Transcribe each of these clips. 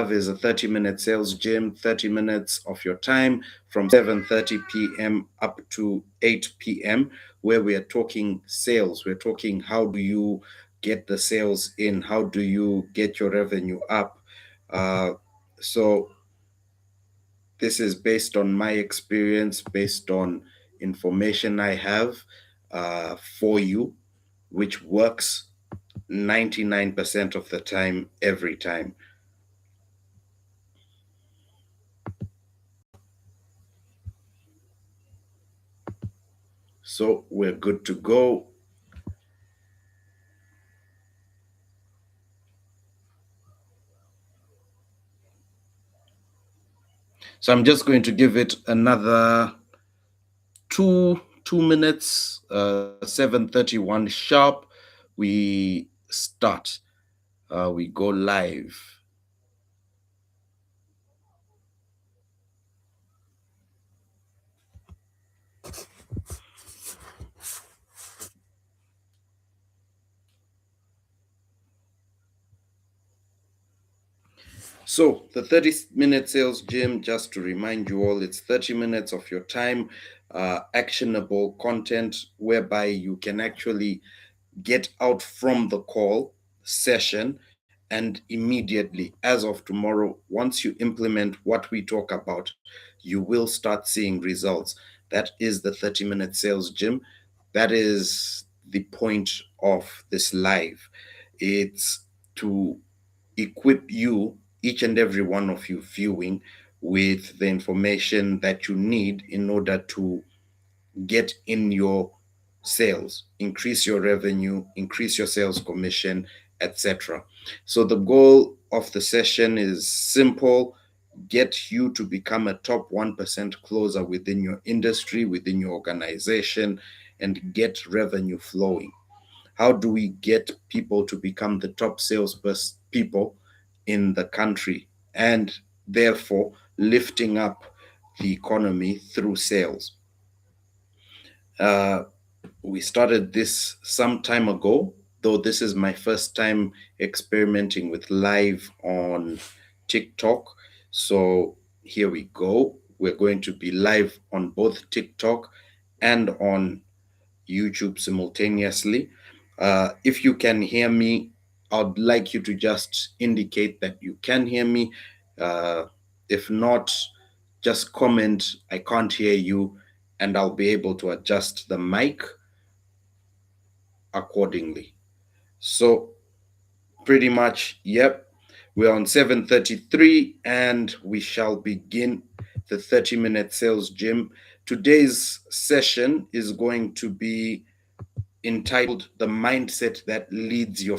is a 30-minute sales gym, 30 minutes of your time from 7:30 p.m. up to 8 p.m., where we are talking sales. We're talking how do you get the sales in? How do you get your revenue up? Uh, so this is based on my experience, based on information I have for you, which works 99% of the time, every time. So we're good to go. So I'm just going to give it another two minutes. 7:31 sharp. We start. We go live. So the 30-minute sales gym, just to remind you all, it's 30 minutes of your time, actionable content whereby you can actually get out from the call session and immediately, as of tomorrow, once you implement what we talk about, you will start seeing results. That is the 30-minute sales gym. That is the point of this live. It's to equip you, each and every one of you viewing, with the information that you need in order to get in your sales, increase your revenue, increase your sales commission, etc. So the goal of the session is simple: get you to become a top 1% closer within your industry, within your organization, and get revenue flowing. How do we get people to become the top sales people in the country, and therefore lifting up the economy through sales? Uh, we started this some time ago, though this is my first time experimenting with live on TikTok. So here we go. We're going to be live on both TikTok and on YouTube simultaneously. If you can hear me, I'd like you to just indicate that you can hear me. Uh, if not, just comment, I can't hear you, and I'll be able to adjust the mic accordingly. So, pretty much, yep, we're on 7:33 and we shall begin the 30-minute sales gym. Today's session is going to be entitled "The Mindset That Leads You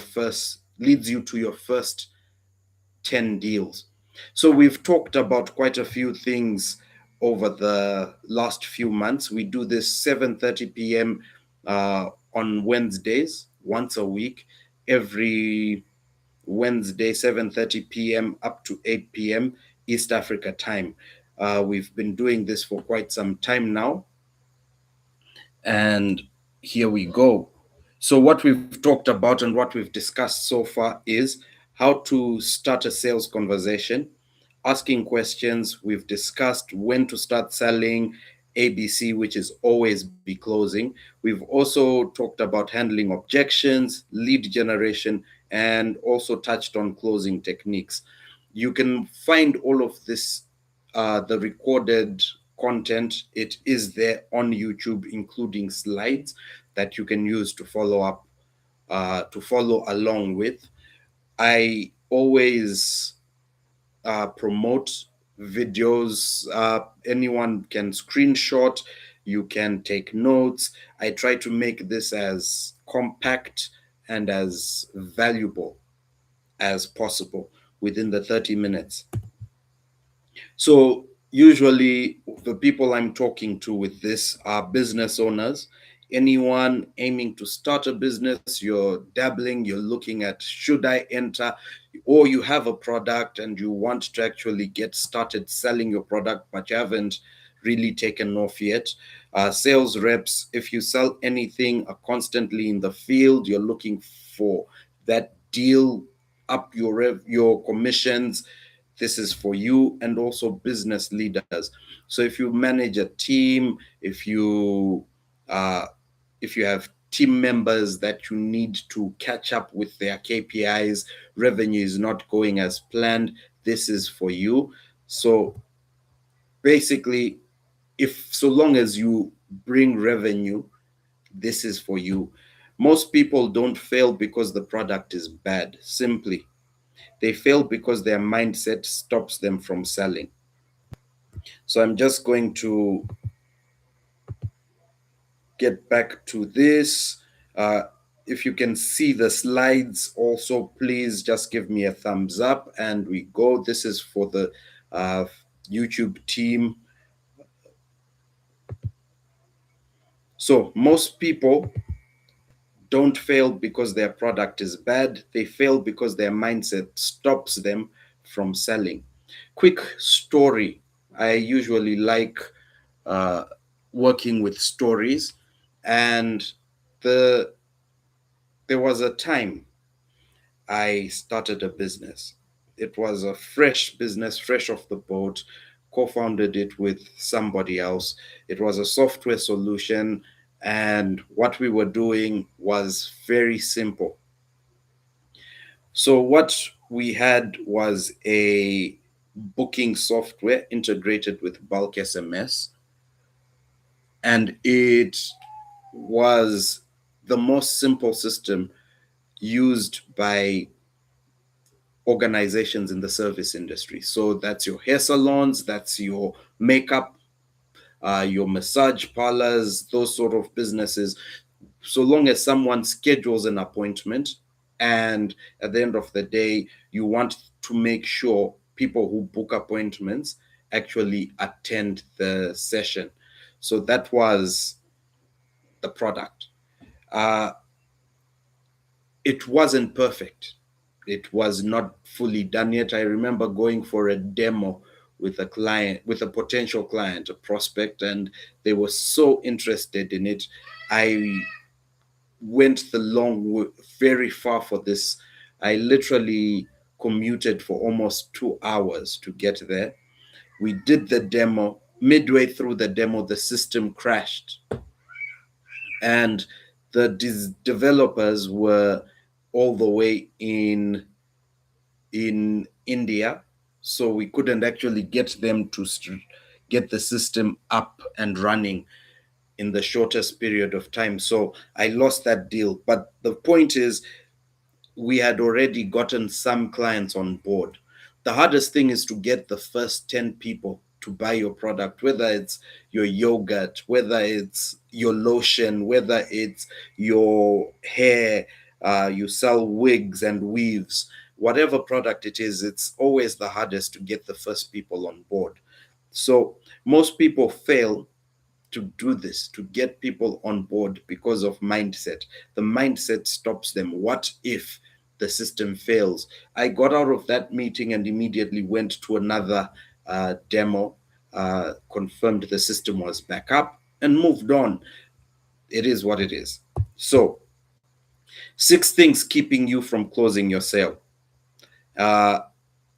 to Your First 10 Deals." So we've talked about quite a few things over the last few months. We do this 7:30 p.m. On Wednesdays, once a week, every Wednesday, 7:30 p.m. up to 8 p.m. East Africa time. We've been doing this for quite some time now, and here we go. So, what we've talked about and what we've discussed so far is how to start a sales conversation, asking questions. We've discussed when to start selling, ABC, which is always be closing. We've also talked about handling objections, lead generation, and also touched on closing techniques. You can find all of this, the recorded content. It is there on YouTube, including slides that you can use to follow along with. I always promote videos. Anyone can screenshot, you can take notes. I try to make this as compact and as valuable as possible within the 30 minutes. So usually the people I'm talking to with this are business owners. Anyone aiming to start a business, you're dabbling, you're looking at should I enter, or you have a product and you want to actually get started selling your product, but you haven't really taken off yet. Sales reps, if you sell anything, are constantly in the field. You're looking for that deal up your commissions. this is for you, and also business leaders. So if you manage a team, uh, if you have team members that you need to catch up with their KPIs, revenue is not going as planned, this is for you. So basically, if so long as you bring revenue, this is for you. Most people don't fail because the product is bad. Simply, they fail because their mindset stops them from selling. So I'm just going to get back to this. Uh, if you can see the slides also, please just give me a thumbs up and we go. This is for the uh, YouTube team. So most people don't fail because their product is bad. They fail because their mindset stops them from selling. Quick story. I usually like uh, working with stories, and the there was a time I started a business. It was a fresh business, fresh off the boat. Co-founded it with somebody else. It was a software solution, and what we were doing was very simple. So what we had was a booking software integrated with bulk SMS, and it was the most simple system used by organizations in the service industry. So that's your hair salons, that's your makeup, your massage parlors, those sort of businesses. So long as someone schedules an appointment, and at the end of the day, you want to make sure people who book appointments actually attend the session. So that was the product. Uh, it wasn't perfect. It was not fully done yet. I remember going for a demo with a client, with a potential client, a prospect, and they were so interested in it. I went the very far for this. I literally commuted for almost 2 hours to get there. We did the demo. Midway through the demo, the system crashed, and the developers were all the way in India, so we couldn't actually get them to get the system up and running in the shortest period of time. So I lost that deal. But the point is, we had already gotten some clients on board. The hardest thing is to get the first 10 people to buy your product, whether it's your yogurt, whether it's your lotion, whether it's your hair, you sell wigs and weaves, whatever product it is, it's always the hardest to get the first people on board. So most people fail to do this, to get people on board because of mindset. The mindset stops them. What if the system fails? I got out of that meeting and immediately went to another demo, confirmed the system was back up, and moved on. It is what it is. So, 6 things keeping you from closing your sale. Uh,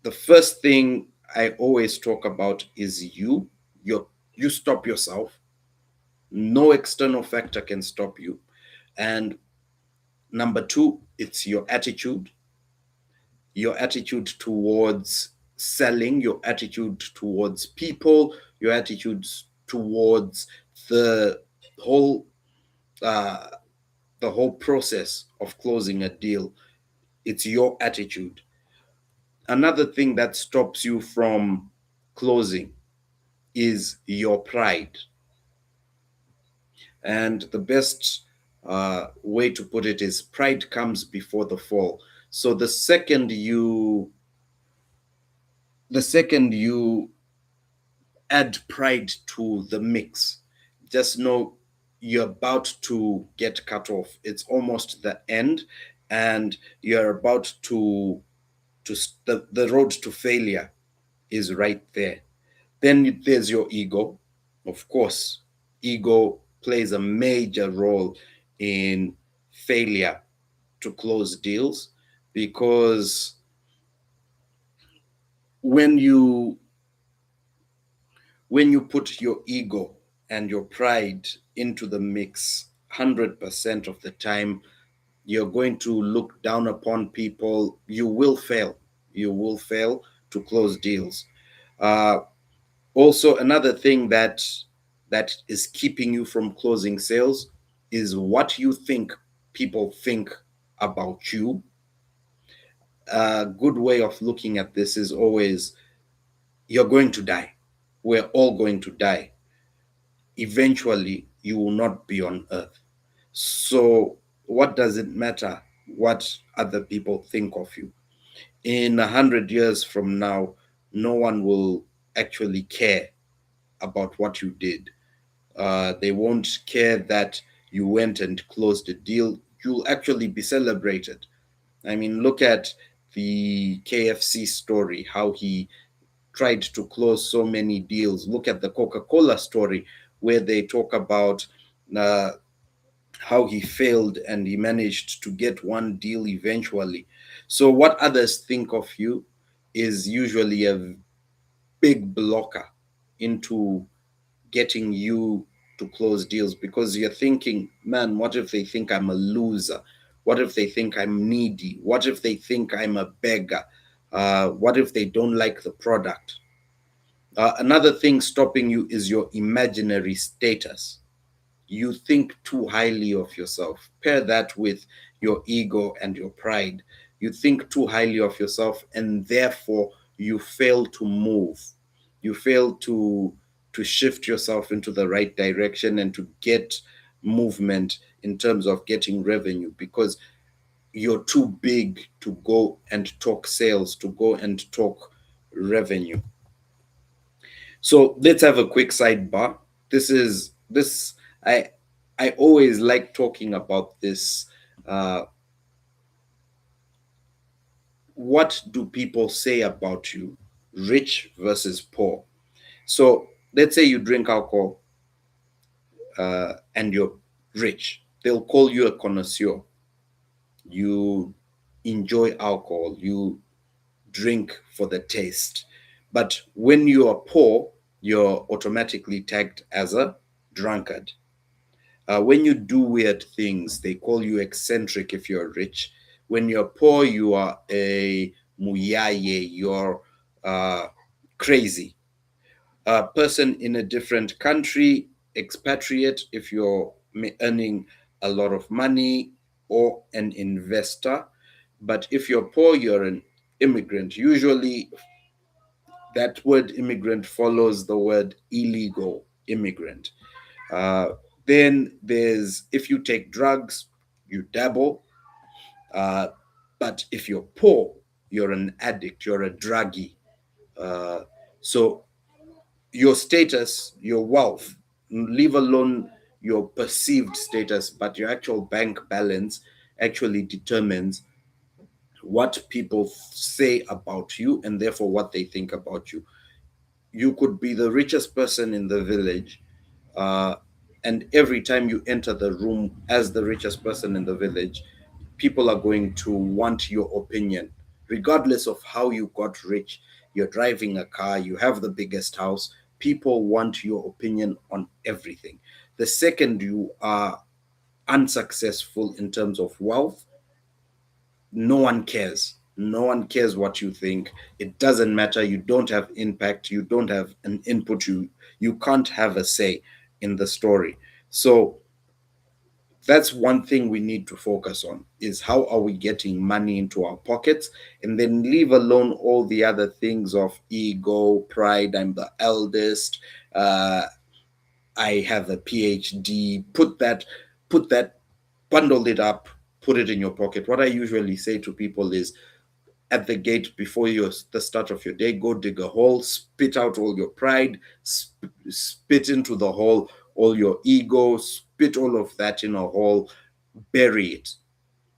the first thing I always talk about is you. You stop yourself. No external factor can stop you. And number two, it's your attitude towards selling, your attitude towards people, your attitude towards the whole uh, the whole process of closing a deal. It's your attitude. Another thing that stops you from closing is your pride. And the best way to put it is pride comes before the fall. So the second you add pride to the mix, just know you're about to get cut off. It's almost the end, and you're about to the road to failure is right there. Then there's your ego. Of course, ego plays a major role in failure to close deals, because when you when you put your ego and your pride into the mix 100% of the time, you're going to look down upon people. You will fail. You will fail to close deals. Uh, Also, another thing that is keeping you from closing sales is what you think people think about you. A good way of looking at this is always, you're going to die. We're all going to die. Eventually, you will not be on earth. So, what does it matter what other people think of you? In 100 years from now, no one will actually care about what you did. They won't care that you went and closed a deal. You'll actually be celebrated. I mean, look at the KFC story, how he tried to close so many deals. Look at the Coca Cola story, where they talk about uh, how he failed and he managed to get one deal eventually. So, what others think of you is usually a big blocker into getting you to close deals, because you're thinking, man, what if they think I'm a loser? What if they think I'm needy? What if they think I'm a beggar? What if they don't like the product? Another thing stopping you is your imaginary status. You think too highly of yourself. Pair that with your ego and your pride. You think too highly of yourself, and therefore you fail to move. You fail to shift yourself into the right direction and to get movement in terms of getting revenue, because you're too big to go and talk sales, to go and talk revenue. So let's have a quick sidebar. This I always like talking about this. Uh, what do people say about you, rich versus poor? So let's say you drink alcohol and you're rich. They'll call you a connoisseur. You enjoy alcohol. You drink for the taste. But when you are poor, you're automatically tagged as a drunkard. When you do weird things, they call you eccentric if you're rich. When you're poor, you are a muyaye, you're uh, crazy. A person in a different country, expatriate if you're earning a lot of money, or an investor. But if you're poor, you're an immigrant. Usually, that word immigrant follows the word illegal immigrant. Uh, then there's, if you take drugs, you dabble. Uh, but if you're poor, you're an addict, you're a druggie. Uh, so your status, your wealth, leave alone your perceived status, but your actual bank balance actually determines what people say about you, and therefore what they think about you. You could be the richest person in the village, uh, and every time you enter the room as the richest person in the village, people are going to want your opinion, regardless of how you got rich. You're driving a car, you have the biggest house, people want your opinion on everything. The second you are unsuccessful in terms of wealth, no one cares. No one cares what you think. It doesn't matter. You don't have impact. You don't have an input. You can't have a say in the story. So that's one thing we need to focus on, is how are we getting money into our pockets, and then leave alone all the other things of ego, pride. I'm the eldest. Uh, I have a PhD. Put that, bundle it up, put it in your pocket. What I usually say to people is, at the gate before the start of your day, go dig a hole, spit out all your pride, spit into the hole all your ego, spit all of that in a hole, bury it,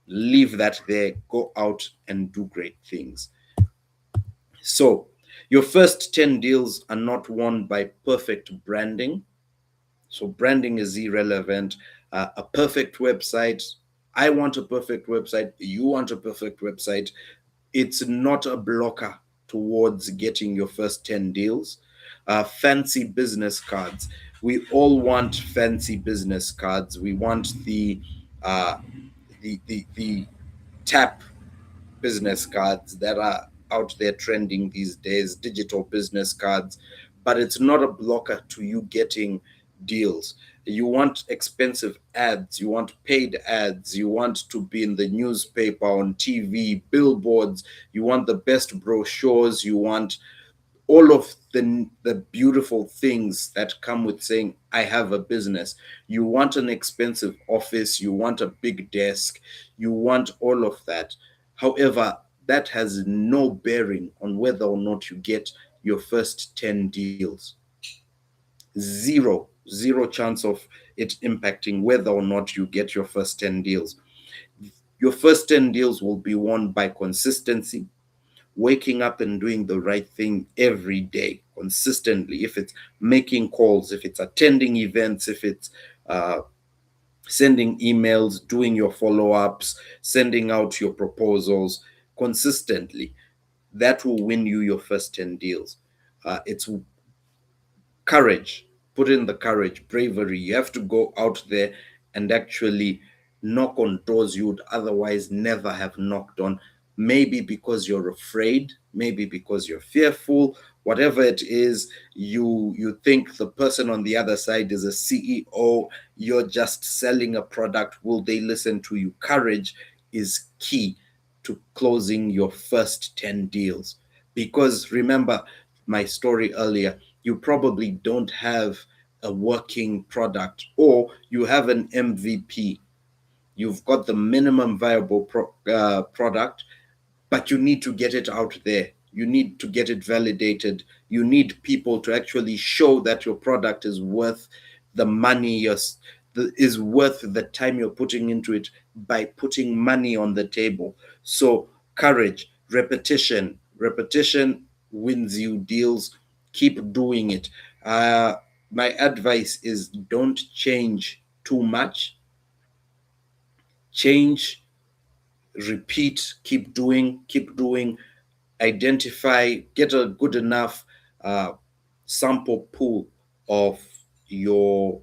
leave that there, go out and do great things. So your first 10 deals are not won by perfect branding. So branding is irrelevant. A perfect website, I want a perfect website, you want a perfect website, it's not a blocker. towards getting your first 10 deals. Fancy business cards. We all want fancy business cards. We want uh, the tap business cards that are out there trending these days, digital business cards, but it's not a blocker to you getting deals. You want expensive ads, you want paid ads, you want to be in the newspaper, on TV, billboards, you want the best brochures, you want all of the beautiful things that come with saying I have a business. You want an expensive office, you want a big desk, you want all of that. However, that has no bearing on whether or not you get your first 10 deals. Zero chance of it impacting whether or not you get your first 10 deals. Your first 10 deals will be won by consistency, waking up and doing the right thing every day consistently. If it's making calls, if it's attending events, if it's uh, sending emails, doing your follow ups, sending out your proposals consistently, that will win you your first 10 deals. It's courage. Put in the courage, bravery. You have to go out there and actually knock on doors you would otherwise never have knocked on. Maybe because you're afraid, maybe because you're fearful, whatever it is. You think the person on the other side is a CEO, you're just selling a product. Will they listen to you? Courage is key to closing your first 10 deals. Because remember my story earlier, you probably don't have a working product, or you have an MVP. You've got the minimum viable product, but you need to get it out there. You need to get it validated. You need people to actually show that your product is worth the money is worth the time you're putting into it by putting money on the table. So courage, repetition wins you deals. Keep doing it. My advice is don't change too much. Change, repeat, keep doing, identify, get a good enough uh, sample pool of your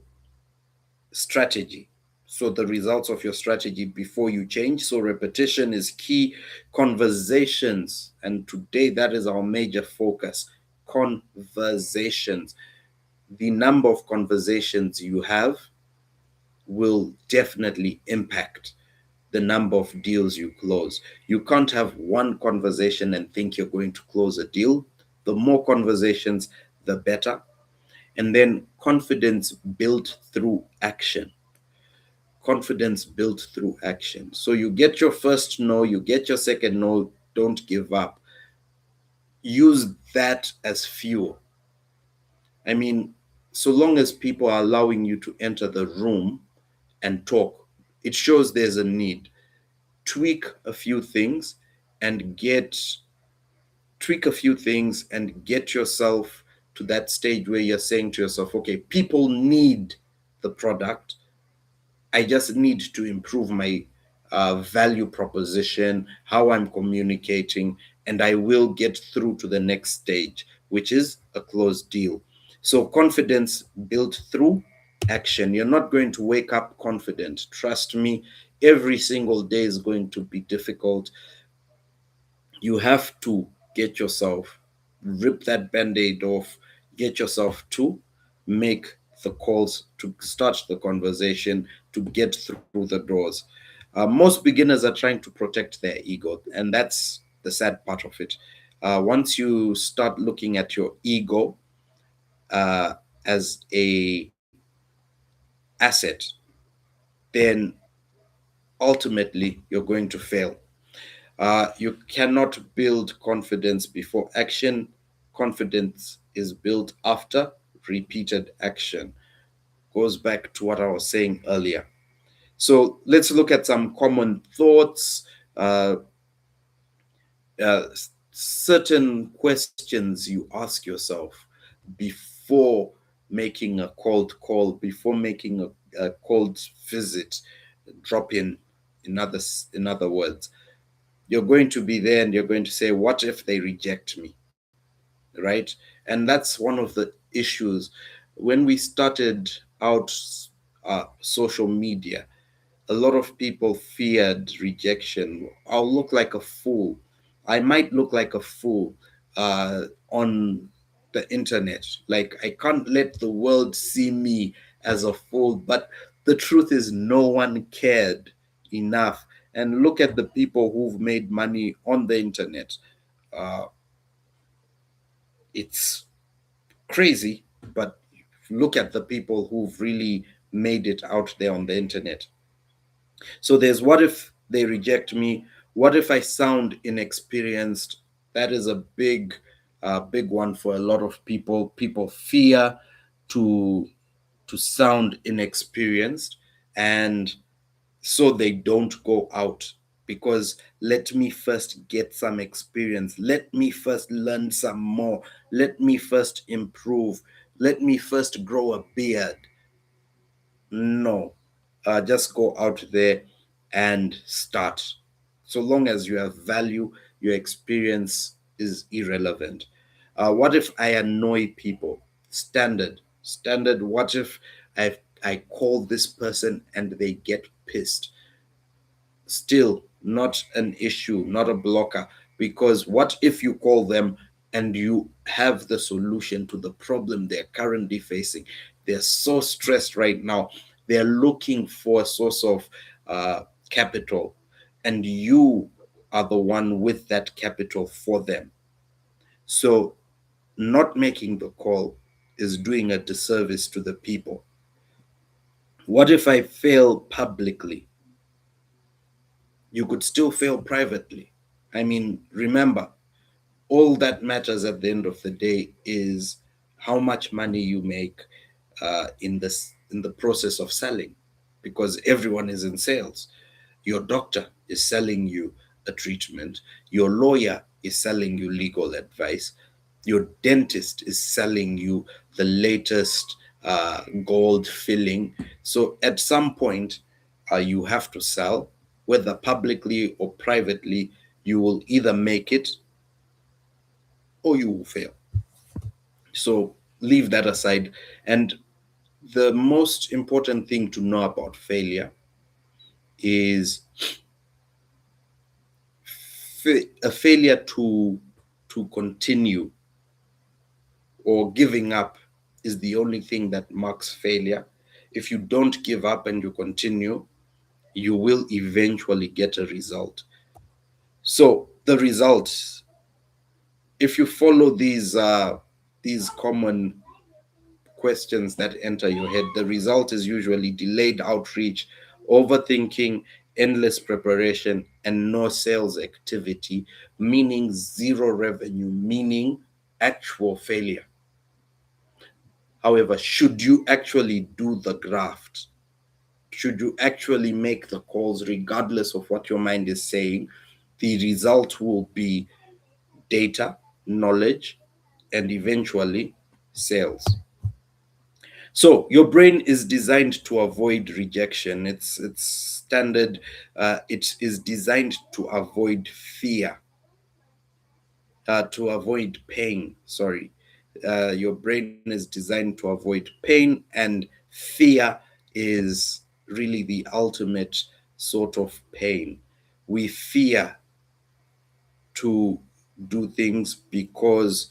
strategy. So, the results of your strategy before you change. So, repetition is key. Conversations, and today that is our major focus. Conversations. The number of conversations you have will definitely impact the number of deals you close. You can't have one conversation and think you're going to close a deal. The more conversations, the better. And then confidence built through action. Confidence built through action. So you get your first no, you get your second no, don't give up. Use that as fuel. I mean, so long as people are allowing you to enter the room and talk, it shows there's a need. Tweak a few things and get tweak a few things and get yourself to that stage where you're saying to yourself, okay, people need the product. I just need to improve my value proposition, how I'm communicating, and I will get through to the next stage, which is a closed deal. So, confidence built through action. You're not going to wake up confident. Trust me, every single day is going to be difficult. You have to get yourself, rip that band-aid off, get yourself to make the calls, to start the conversation, to get through the doors. Most beginners are trying to protect their ego, and that's the sad part of it. Once you start looking at your ego uh, as a asset, then ultimately you're going to fail. You cannot build confidence before action. Confidence is built after repeated action. Goes back to what I was saying earlier. So let's look at some common thoughts, uh, uh, certain questions you ask yourself before making a cold call, before making a cold visit, drop in other words. You're going to be there and you're going to say, what if they reject me? right? And that's one of the issues. When we started out social media, a lot of people feared rejection. I'll look like a fool. I might look like a fool on the internet. Like, I can't let the world see me as a fool. But the truth is, no one cared enough. And look at the people who've made money on the internet. Uh, it's crazy, but look at the people who've really made it out there on the internet. So there's, what if they reject me? What if I sound inexperienced? That is a big one for a lot of people. People fear to sound inexperienced, and so they don't go out, because let me first get some experience. Let me first learn some more. Let me first improve. Let me first grow a beard. No, just go out there and start. So long as you have value, your experience is irrelevant. What if I annoy people? Standard. What if I call this person and they get pissed? Still not an issue, not a blocker. Because what if you call them and you have the solution to the problem they're currently facing? They're so stressed right now. They're looking for a source of uh, capital, and you are the one with that capital for them. So, not making the call is doing a disservice to the people. What if I fail publicly? You could still fail privately. I mean, remember, all that matters at the end of the day is how much money you make in the process of selling, because everyone is in sales. Your doctor is selling you a treatment. Your lawyer is selling you legal advice. Your dentist is selling you the latest gold filling. So at some point, you have to sell, whether publicly or privately. You will either make it or you will fail. So leave that aside. And the most important thing to know about failure is a failure to continue or giving up is the only thing that marks failure. If you don't give up and you continue, you will eventually get a result. So the results, if you follow these common questions that enter your head, the result is usually delayed outreach, overthinking, endless preparation, and no sales activity, meaning zero revenue, meaning actual failure. However, should you actually do the graft, should you actually make the calls, regardless of what your mind is saying, the result will be data, knowledge, and eventually sales. So your brain is designed to avoid rejection. It's standard. It is designed to avoid fear, to avoid pain. Sorry, your brain is designed to avoid pain, and fear is really the ultimate sort of pain. We fear to do things because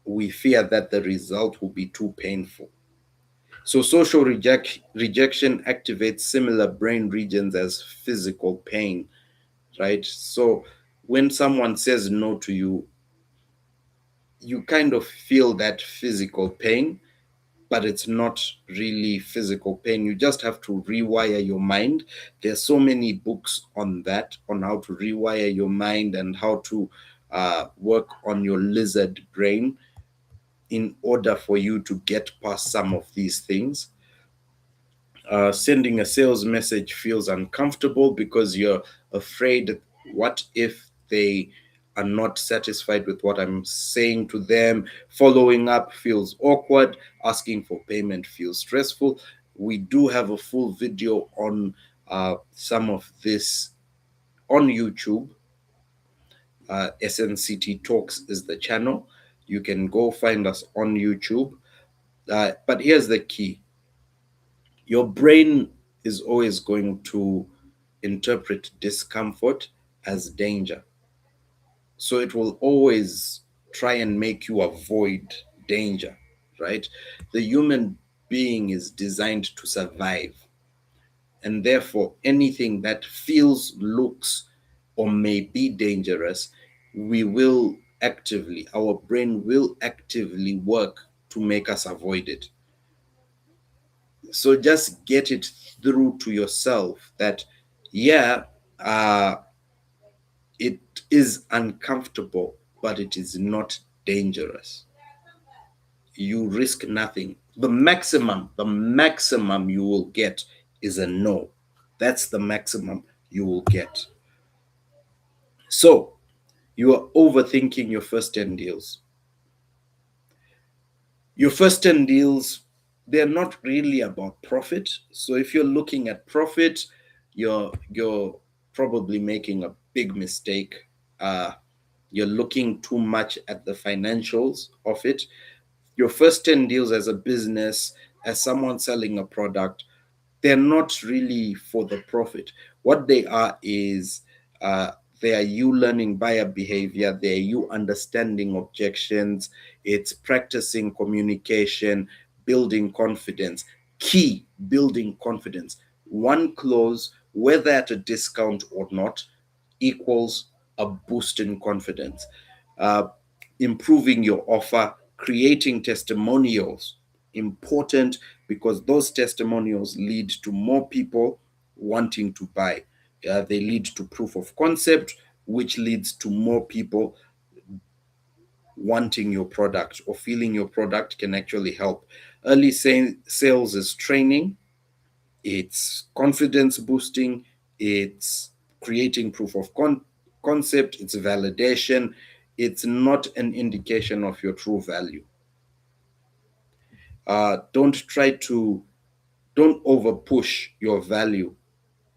we fear that the result will be too painful. So social rejection activates similar brain regions as physical pain, right? So when someone says no to you, you kind of feel that physical pain, but it's not really physical pain. You just have to rewire your mind. There's so many books on that, on how to rewire your mind and how to work on your lizard brain in order for you to get past some of these things. Sending a sales message feels uncomfortable because you're afraid, what if they are not satisfied with what I'm saying to them? Following up feels awkward. Asking for payment feels stressful. We do have a full video on some of this on YouTube. SNCT Talks is the channel. You can go find us on YouTube. But here's the key: your brain is always going to interpret discomfort as danger. So it will always try and make you avoid danger, right? The human being is designed to survive. And therefore, anything that feels, looks, or may be dangerous, our brain will actively work to make us avoid it. So just get it through to yourself that, yeah, uh, it is uncomfortable, but it is not dangerous. You risk nothing. The maximum you will get is a no. That's the maximum you will get. So you are overthinking your first 10 deals. Your first 10 deals, they're not really about profit. So if you're looking at profit, you're probably making a big mistake. Uh, you're looking too much at the financials of it. Your first 10 deals as a business, as someone selling a product, they're not really for the profit. What they are is, uh, they are you learning buyer behavior, they are you understanding objections, it's practicing communication, building confidence. Key: building confidence. One close, whether at a discount or not, equals a boost in confidence. Uh, Improving your offer, creating testimonials, important, because those testimonials lead to more people wanting to buy. They lead to proof of concept, which leads to more people wanting your product or feeling your product can actually help. Early sales is training, it's confidence boosting, it's creating proof of concept, it's validation. It's not an indication of your true value. Don't try to don't over push your value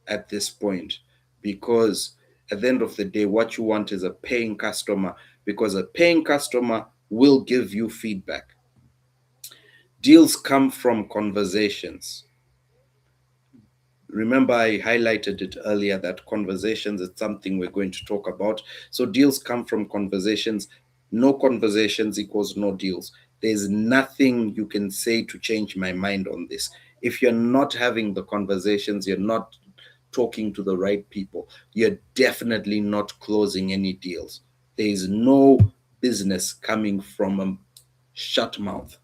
at this point, because at the end of the day, what you want is a paying customer, because a paying customer will give you feedback. Deals come from conversations. Remember, I highlighted it earlier that conversations is something we're going to talk about. So deals come from conversations. No conversations equals no deals. There's nothing you can say to change my mind on this. If you're not having the conversations, you're not talking to the right people, you're definitely not closing any deals. There is no business coming from a shut mouth.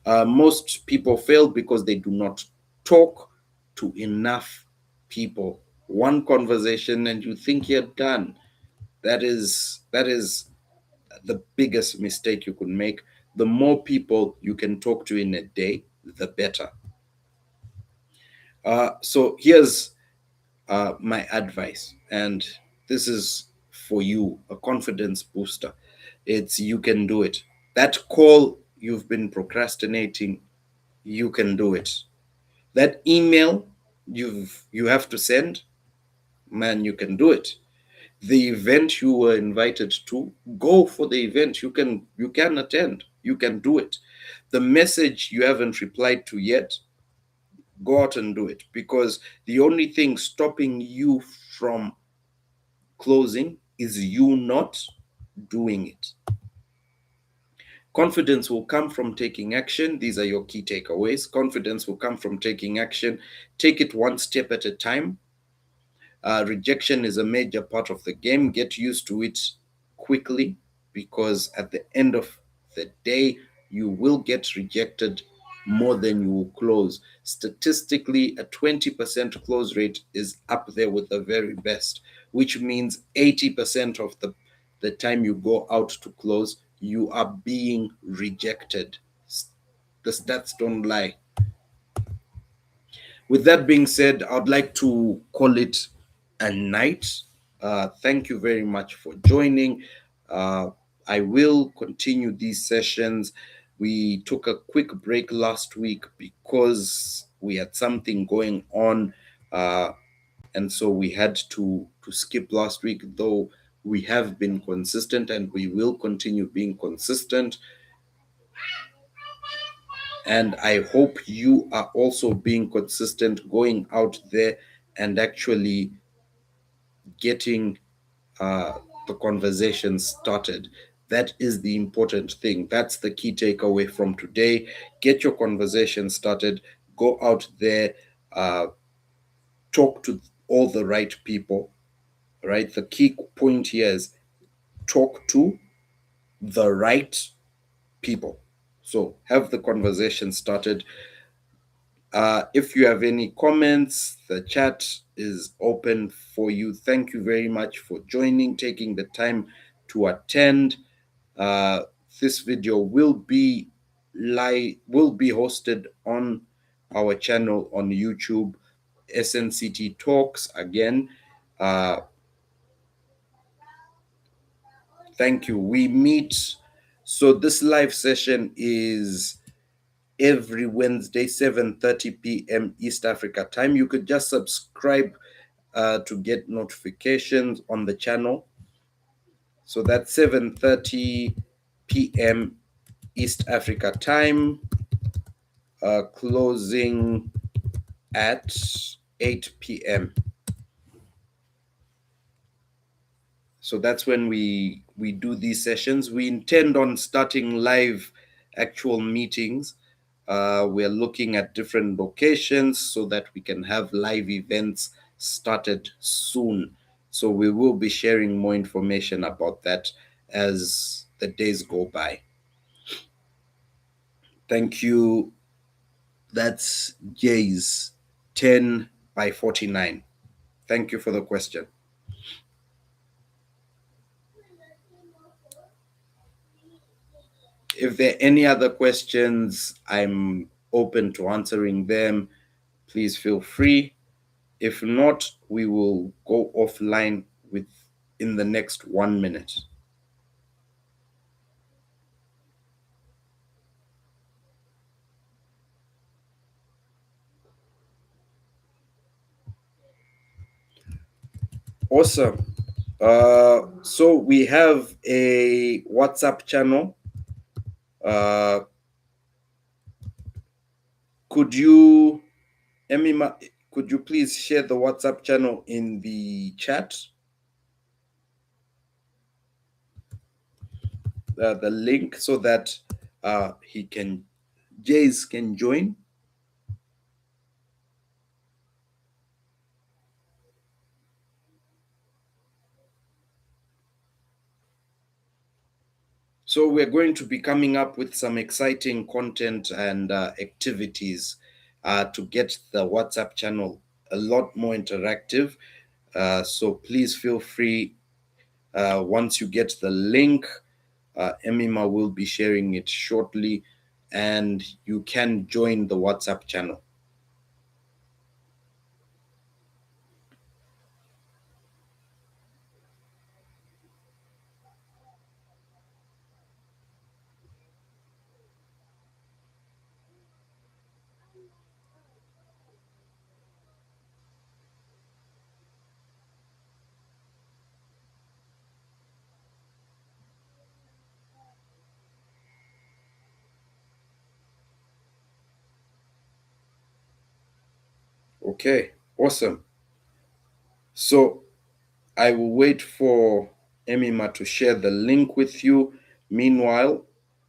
Most people fail because they do not talk to enough people. One conversation and you think you're done. That is the biggest mistake you could make. The more people you can talk to in a day, the better. So here's my advice, and this is for you, a confidence booster. It's you can do it. That call you've been procrastinating, you can do it. That email you have to send, man, you can do it. The event you were invited to, go for the event. You can attend, you can do it. The message you haven't replied to yet, go out and do it, because the only thing stopping you from closing is you not doing it. Confidence will come from taking action. These are your key takeaways. Confidence will come from taking action. Take it one step at a time. Rejection is a major part of the game. Get used to it quickly, because at the end of the day, you will get rejected more than you will close. Statistically, a 20% close rate is up there with the very best, which means 80% of the time you go out to close, you are being rejected. The stats don't lie. With that being said, I'd like to call it a night. Thank you very much for joining. Uh, I will continue these sessions. We took a quick break last week because we had something going on, and so we had to skip last week. Though We have been consistent and we will continue being consistent. And I hope you are also being consistent, going out there and actually getting uh, the conversation started. That is the important thing. That's the key takeaway from today. Get your conversation started. Go out there, uh, talk to all the right people. Right. The key point here is talk to the right people. So have the conversation started. If you have any comments, the chat is open for you. Thank you very much for joining, taking the time to attend. Uh, this video will be hosted on our channel on YouTube, SNCT Talks again. Uh, Thank you. We meet. So this live session is every Wednesday, 7:30 p.m. East Africa time. You could just subscribe to get notifications on the channel. So that's 7:30 p.m. East Africa time, closing at 8 p.m. So that's when we do these sessions. We intend on starting live actual meetings. We're looking at different locations so that we can have live events started soon. So we will be sharing more information about that as the days go by. Thank you. That's Jay's 10 by 49. Thank you for the question. If there are any other questions, I'm open to answering them. Please feel free. If not, we will go offline with in the next 1 minute. Awesome. So we have a WhatsApp channel. Uh, could you, Emima, could you please share the WhatsApp channel in the chat? The link so that Jace can join. So we're going to be coming up with some exciting content and activities to get the WhatsApp channel a lot more interactive. So please feel free. Once you get the link, Emima will be sharing it shortly, and you can join the WhatsApp channel. Okay, awesome. So I will wait for Emima to share the link with you. Meanwhile,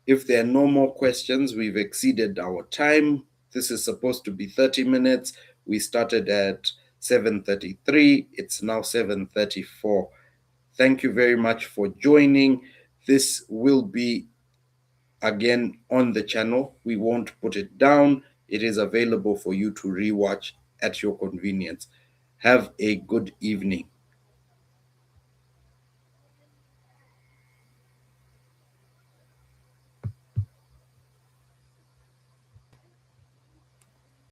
if there are no more questions, we've exceeded our time. This is supposed to be 30 minutes. We started at 7:33. It's now 7:34. Thank you very much for joining. This will be again on the channel. We won't put it down. It is available for you to rewatch at your convenience. Have a good evening.